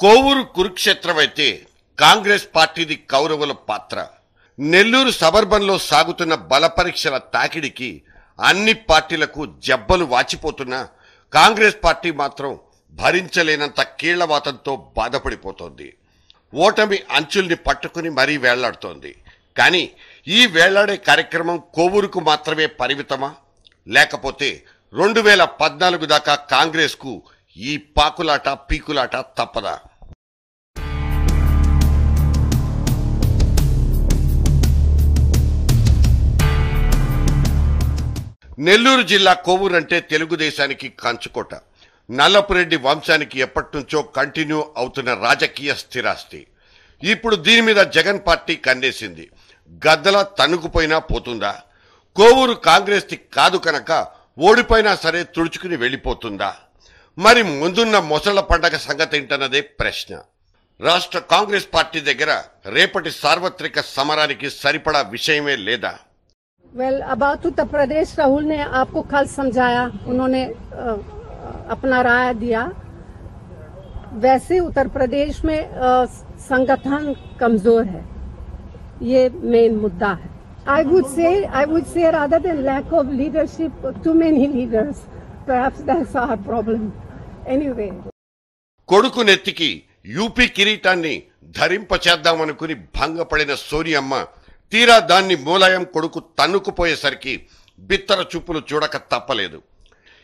కోవూరు కురుక్షేత్రమైతే కాంగ్రెస్ పార్టీది కౌరవుల పాత్ర. నెల్లూరు సబర్బన్లో సాగుతున్న బల పరీక్షల తాకిడికి అన్ని పార్టీలకు జబ్బలు వాచిపోతున్నా కాంగ్రెస్ పార్టీ మాత్రం భరించలేనంత కీళ్లవాతంతో బాధపడిపోతోంది. ఓటమి అంచుల్ని పట్టుకుని మరీ వేళ్లాడుతోంది. కానీ ఈ వేళ్లాడే కార్యక్రమం కోవూరుకు మాత్రమే పరిమితమా, లేకపోతే 2014 దాకా కాంగ్రెస్ కు ఈ పాకులాట పీకులాట తప్పదా? నెల్లూరు జిల్లా కోవూరు అంటే తెలుగుదేశానికి కంచుకోట. నల్లపురెడ్డి వంశానికి ఎప్పటినుంచో కంటిన్యూ అవుతున్న రాజకీయ స్థిరాస్తి. ఇప్పుడు దీని మీద జగన్ పార్టీ కన్నేసింది. గద్దల తన్నుకుపోయినా పోతుందా? కోవూరు కాంగ్రెస్ ది కాదు కనుక ఓడిపోయినా సరే తుడుచుకుని వెళ్ళిపోతుందా? మరి ముందున్న మొసళ్ల పండగ సంగతి ఏంటన్నదే ప్రశ్న. రాష్ట్ర కాంగ్రెస్ పార్టీ దగ్గర రేపటి సార్వత్రిక సమరానికి సరిపడా విషయమే లేదా? अबाउट उत्तर प्रदेश राहुल ने आपको कल समझाया, उन्होंने अपना राय दिया. वैसे उत्तर प्रदेश में संगठन कमजोर है, ये मेन मुद्दा है. I would say rather than lack of leadership, too many leaders. Perhaps that's our problem. Anyway. కొడుకు నెత్తికి యూపీ కిరీటాన్ని ధరింపచేద్దామనుకుని భంగపడిన సోనియమ్మ తీరా దాన్ని మూలాయం కొడుకు తన్నుకుపోయేసరికి బిత్తర చూపులు చూడక తప్పలేదు.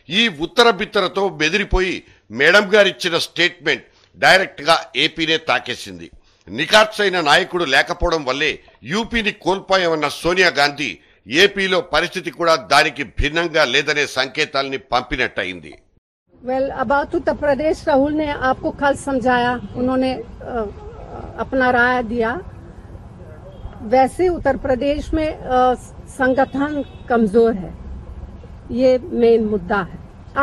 ఈ ఉత్తర బిత్తరతో బెదిరిపోయి మేడం గారిచ్చిన స్టేట్మెంట్ డైరెక్ట్ గా ఏపీనే తాకేసింది. నిఖార్సైన నాయకుడు లేకపోవడం వల్లే యూపీని కోల్పోయామన్న సోనియా గాంధీ ఏపీలో పరిస్థితి కూడా దానికి భిన్నంగా లేదనే సంకేతాల్ని పంపినట్టయింది. अबाउट उत्तर प्रदेश राहुल ने आपको कल समझाया, उन्होंने अपना राय दिया. वैसे उत्तर प्रदेश में संगठन कमजोर है, ये मेन मुद्दा है.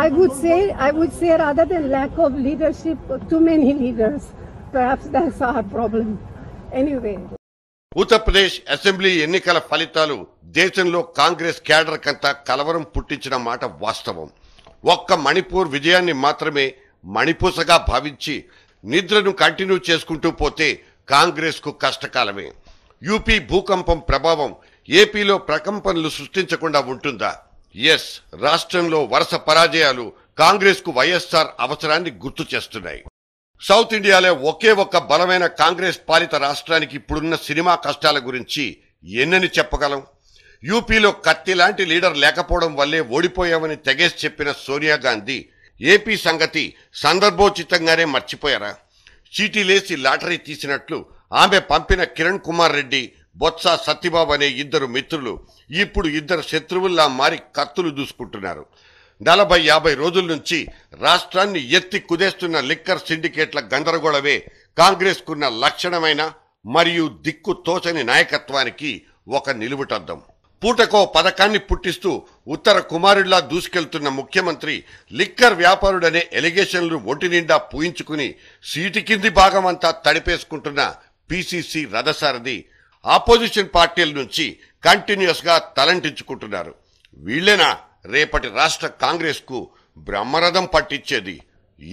I would say rather than lack of leadership, too many leaders. Perhaps that's our problem. Anyway. Uttar Pradesh assembly ఎన్నికల ఫలితాలు దేశంలో కాంగ్రెస్ క్యాడర్ కంతా కలవరం పుట్టించిన మాట వాస్తవం. ఒక్క మణిపూర్ విజయాన్ని మాత్రమే మణిపూసగా భావించి నిద్రను కంటిన్యూ చేసుకుంటూ పోతే కాంగ్రెస్ కు కష్టకాలమే. యూపీ భూకంపం ప్రభావం ఏపీలో ప్రకంపనలు సృష్టించకుండా ఉంటుందా? ఎస్, రాష్ట్రంలో వరుస పరాజయాలు కాంగ్రెస్ కు వైఎస్ఆర్ అవసరాన్ని గుర్తు చేస్తున్నాయి. సౌత్ ఇండియాలో ఒకే ఒక్క బలమైన కాంగ్రెస్ పాలిత రాష్ట్రానికి ఇప్పుడున్న సినిమా కష్టాల గురించి ఎన్నని చెప్పగలం? యూపీలో కత్తి లాంటి లీడర్ లేకపోవడం వల్లే ఓడిపోయామని తెగేసి చెప్పిన సోనియా గాంధీ ఏపీ సంగతి సందర్భోచితంగానే మర్చిపోయారా? చీటీలేసి లాటరీ తీసినట్లు ఆమె పంపిన కిరణ్ కుమార్ రెడ్డి, బొత్స సత్యబాబు అనే ఇద్దరు మిత్రులు ఇప్పుడు ఇద్దరు శత్రువుల్లా మారి కత్తులు దూసుకుంటున్నారు. 40-50 రోజుల నుంచి రాష్ట్రాన్ని ఎత్తి కుదేస్తున్న లిక్కర్ సిండికేట్ల గందరగోళమే కాంగ్రెస్ కున్న లక్షణమైన మరియు దిక్కు తోచని నాయకత్వానికి ఒక నిలువుటద్దం. పూటకో పథకాన్ని పుట్టిస్తూ ఉత్తర కుమారుడిలా దూసుకెళ్తున్న ముఖ్యమంత్రి లిక్కర్ వ్యాపారుడనే ఎలిగేషన్లు ఒంటి నిండా పూయించుకుని సీటు కింది భాగమంతా తడిపేసుకుంటున్న పిసిసి రథసారథి ఆపోజిషన్ పార్టీల నుంచి కంటిన్యూస్ గా తలంటించుకుంటున్నారు. వీళ్లేనా రేపటి రాష్ట్ర కాంగ్రెస్ కు బ్రహ్మరథం పట్టించేది?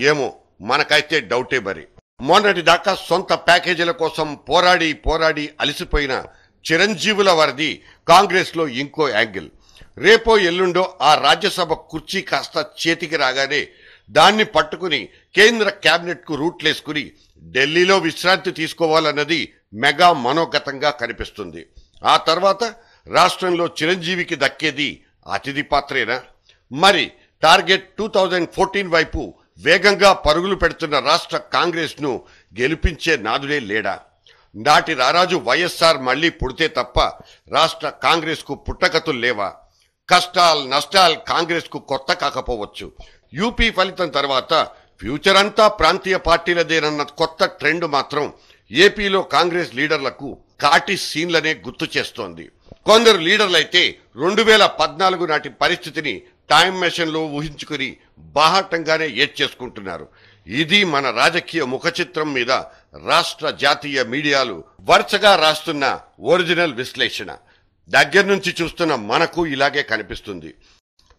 ఏమో, మనకైతే డౌటే. మరి మొన్నటి దాకా సొంత ప్యాకేజీల కోసం పోరాడి అలసిపోయిన చిరంజీవుల వారిది కాంగ్రెస్ లో ఇంకో యాంగిల్. రేపో ఎల్లుండో ఆ రాజ్యసభ కుర్చీ కాస్త చేతికి రాగానే దాన్ని పట్టుకుని కేంద్ర కేబినెట్ కు రూట్లేసుకుని ఢిల్లీలో విశ్రాంతి తీసుకోవాలన్నది మెగా మనోగతంగా కనిపిస్తుంది. ఆ తర్వాత రాష్ట్రంలో చిరంజీవికి దక్కేది అతిథి పాత్రేనా? మరి టార్గెట్ 2014 వైపు వేగంగా పరుగులు పెడుతున్న రాష్ట్ర కాంగ్రెస్ ను గెలిపించే నాదుడే లేడా? నాటి రారాజు వైఎస్ఆర్ మళ్లీ పుడితే తప్ప రాష్ట్ర కాంగ్రెస్ కు పుట్టగతులు లేవా? కష్టాలు నష్టాలు కాంగ్రెస్ కు కొత్త కాకపోవచ్చు. యూపీ ఫలితం తర్వాత ఫ్యూచర్ అంతా ప్రాంతీయ పార్టీలదేనన్న కొత్త ట్రెండ్ మాత్రం ఏపీలో కాంగ్రెస్ లీడర్లకు కాటి సీన్లనే గుర్తు చేస్తోంది. కొందరు లీడర్లైతే 2014 నాటి పరిస్థితిని టైం మెషిన్ లో ఊహించుకుని బాహాటంగానే ఏడ్చేసుకుంటున్నారు. ఇది మన రాజకీయ ముఖచిత్రం మీద రాష్ట్ర జాతీయ మీడియాలు వరుసగా రాస్తున్న ఒరిజినల్ విశ్లేషణ. దగ్గర నుంచి చూస్తున్న మనకు ఇలాగే కనిపిస్తుంది.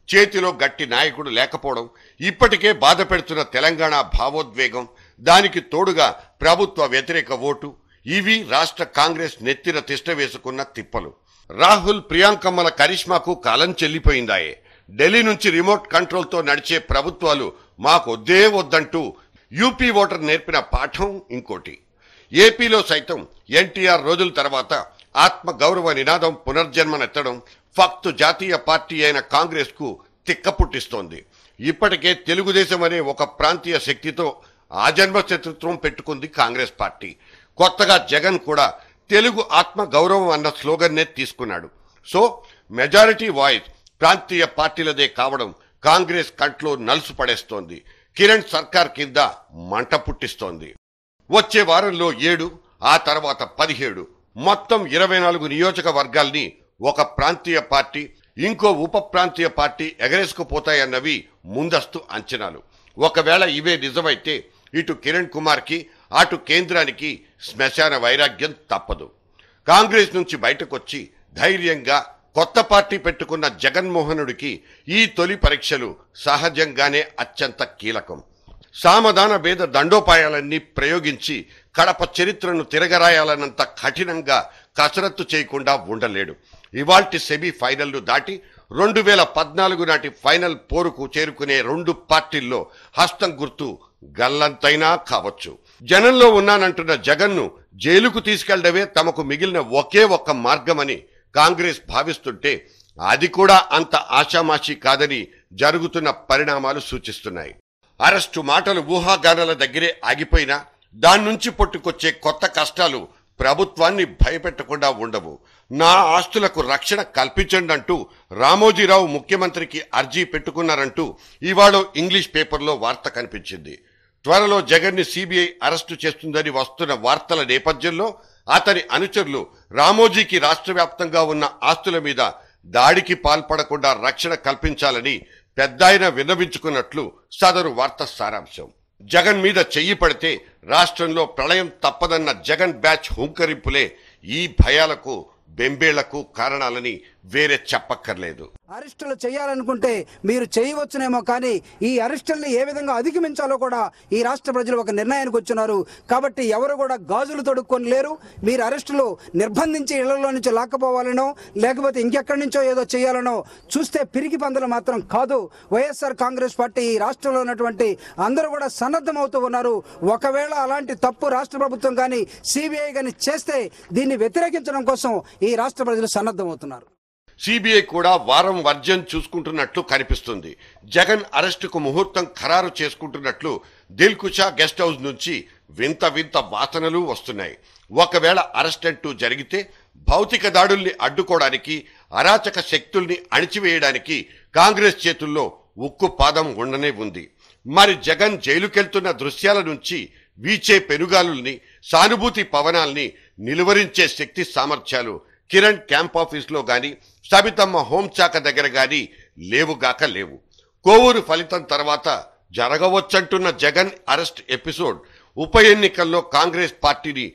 చేతిలో గట్టి నాయకుడు లేకపోవడం, ఇప్పటికే బాధ పెడుతున్న తెలంగాణ భావోద్వేగం, దానికి తోడుగా ప్రభుత్వ వ్యతిరేక ఓటు, ఇవి రాష్ట్ర కాంగ్రెస్ నెత్తిన తిష్ట వేసుకున్న తిప్పలు. రాహుల్ ప్రియాంకమ్మల కరిష్మాకు కాలం చెల్లిపోయిందాయే. ఢిల్లీ నుంచి రిమోట్ కంట్రోల్తో నడిచే ప్రభుత్వాలు మాకొద్దే వద్దంటూ యూపీ ఓటర్ నేర్పిన పాఠం ఇంకోటి. ఏపీలో సైతం ఎన్టీఆర్ రోజుల తర్వాత ఆత్మ గౌరవ నినాదం పునర్జన్మనెత్తడం ఫక్తు జాతీయ పార్టీ అయిన కాంగ్రెస్ కు తిక్క పుట్టిస్తోంది. ఇప్పటికే తెలుగుదేశం అనే ఒక ప్రాంతీయ శక్తితో ఆజన్మ శత్రుత్వం పెట్టుకుంది కాంగ్రెస్ పార్టీ. కొత్తగా జగన్ కూడా తెలుగు ఆత్మ గౌరవం అన్న స్లోగన్నే తీసుకున్నాడు. సో మెజారిటీ వాయిస్ ప్రాంతీయ పార్టీలదే కావడం కాంగ్రెస్ కంట్లో నలుసు పడేస్తోంది. కిరణ్ సర్కార్ కింద మంట పుట్టిస్తోంది. వచ్చే వారంలో 7, ఆ తర్వాత 17 మొత్తం 24 నియోజకవర్గాల్ని ఒక ప్రాంతీయ పార్టీ, ఇంకో ఉప ప్రాంతీయ పార్టీ ఎగరేసుకుపోతాయన్నవి ముందస్తు అంచనాలు. ఒకవేళ ఇవే నిజమైతే ఇటు కిరణ్ కుమార్ కి అటు కేంద్రానికి శ్మశాన వైరాగ్యం తప్పదు. కాంగ్రెస్ నుంచి బయటకొచ్చి ధైర్యంగా కొత్త పార్టీ పెట్టుకున్న జగన్మోహనుడికి ఈ తొలి పరీక్షలు సహజంగానే అత్యంత కీలకం. సామధాన భేద దండోపాయాలన్నీ ప్రయోగించి కడప చరిత్రను తిరగరాయాలన్నంత కఠినంగా కసరత్తు చేయకుండా ఉండలేడు. ఇవాల్టి సెమీ ఫైనల్ను దాటి 2014 నాటి ఫైనల్ పోరుకు చేరుకునే 2 పార్టీల్లో హస్తం గుర్తు గల్లంతైనా కావచ్చు. జనంలో ఉన్నానంటున్న జగన్ను జైలుకు తీసుకెళ్లడమే తమకు మిగిలిన ఒకే ఒక్క మార్గమని కాంగ్రెస్ భావిస్తుంటే అది కూడా అంత ఆషామాషీ కాదని జరుగుతున్న పరిణామాలు సూచిస్తున్నాయి. అరెస్టు మాటలు ఊహాగానాల దగ్గరే ఆగిపోయినా దాని నుంచి పుట్టుకొచ్చే కొత్త కష్టాలు ప్రభుత్వాన్ని భయపెట్టకుండా ఉండవు. నా ఆస్తులకు రక్షణ కల్పించండి అంటూ రామోజీరావు ముఖ్యమంత్రికి అర్జీ పెట్టుకున్నారంటూ ఇవాళ ఇంగ్లీష్ పేపర్లో వార్త కనిపించింది. త్వరలో జగన్ని సిబిఐ అరెస్టు చేస్తుందని వస్తున్న వార్తల నేపథ్యంలో అతని అనుచరులు రామోజీకి రాష్ట్ర వ్యాప్తంగా ఉన్న ఆస్తుల మీద దాడికి పాల్పడకుండా రక్షణ కల్పించాలని పెద్దాయన విన్నవించుకున్నట్లు సదరు వార్త సారాంశం. జగన్ మీద చెయ్యి పడితే రాష్ట్రంలో ప్రళయం తప్పదన్న జగన్ బ్యాచ్ హుంకరింపులే ఈ భయాలకు బెంబేళ్లకు కారణాలని వేరే చెప్పక్కర్లేదు. అరెస్టులు చేయాలనుకుంటే మీరు చేయవచ్చునేమో, కానీ ఈ అరెస్టుల్ని ఏ విధంగా అధిగమించాలో కూడా ఈ రాష్ట్ర ప్రజలు ఒక నిర్ణయానికి వచ్చున్నారు. కాబట్టి ఎవరు కూడా గాజులు తొడుక్కొని లేరు. మీరు అరెస్టులు నిర్బంధించి ఇళ్లలో నుంచి లాక్కపోవాలనో లేకపోతే ఇంకెక్కడి నుంచో ఏదో చేయాలనో చూస్తే పిరికి పందలు మాత్రం కాదు. వైఎస్ఆర్ కాంగ్రెస్ పార్టీ ఈ రాష్ట్రంలో ఉన్నటువంటి అందరూ కూడా సన్నద్ధమవుతూ ఉన్నారు. ఒకవేళ అలాంటి తప్పు రాష్ట్ర ప్రభుత్వం కానీ సిబిఐ కానీ చేస్తే దీన్ని వ్యతిరేకించడం కోసం ఈ రాష్ట్ర ప్రజలు సన్నద్ధమవుతున్నారు. సిబిఐ కూడా వారం వర్జన్ చూసుకుంటున్నట్లు కనిపిస్తుంది. జగన్ అరెస్టుకు ముహూర్తం ఖరారు చేసుకుంటున్నట్లు దిల్కుషా గెస్ట్ హౌస్ నుంచి వింత వింత వాసనలు వస్తున్నాయి. ఒకవేళ అరెస్ట్ అంటూ జరిగితే భౌతిక దాడుల్ని అడ్డుకోవడానికి, అరాచక శక్తుల్ని అణిచివేయడానికి కాంగ్రెస్ చేతుల్లో ఉక్కు పాదం ఉండనే ఉంది. మరి జగన్ జైలుకెళ్తున్న దృశ్యాల నుంచి వీచే పెనుగాలుల్ని, సానుభూతి పవనాల్ని నిలువరించే శక్తి సామర్థ్యాలు కిరణ్ క్యాంప్ ఆఫీస్ లో గాని, సబితమ్మ హోంశాఖ దగ్గర గాని లేవుగాక లేవు. కోవూరు ఫలితం తర్వాత జరగవచ్చంటున్న జగన్ అరెస్ట్ ఎపిసోడ్ ఉప ఎన్నికల్లో కాంగ్రెస్ పార్టీని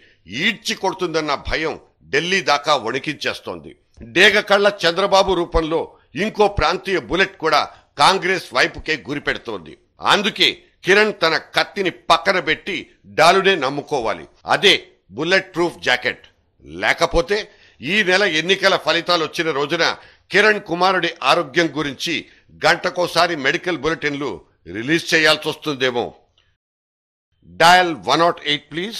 ఈడ్చి కొడుతుందన్న భయం ఢిల్లీ దాకా వణికించేస్తోంది. డేగకళ్ల చంద్రబాబు రూపంలో ఇంకో ప్రాంతీయ బుల్లెట్ కూడా కాంగ్రెస్ వైపుకే గురిపెడుతోంది. అందుకే కిరణ్ తన కత్తిని పక్కన పెట్టి డాలునే నమ్ముకోవాలి. అదే బుల్లెట్ ప్రూఫ్ జాకెట్. లేకపోతే ఈ నెల ఎన్నికల ఫలితాలు వచ్చిన రోజున కిరణ్ కుమారుడి ఆరోగ్యం గురించి గంటకోసారి మెడికల్ బులెటిన్లు రిలీజ్ చేయాల్సి వస్తుందేమో. Dial 108 please.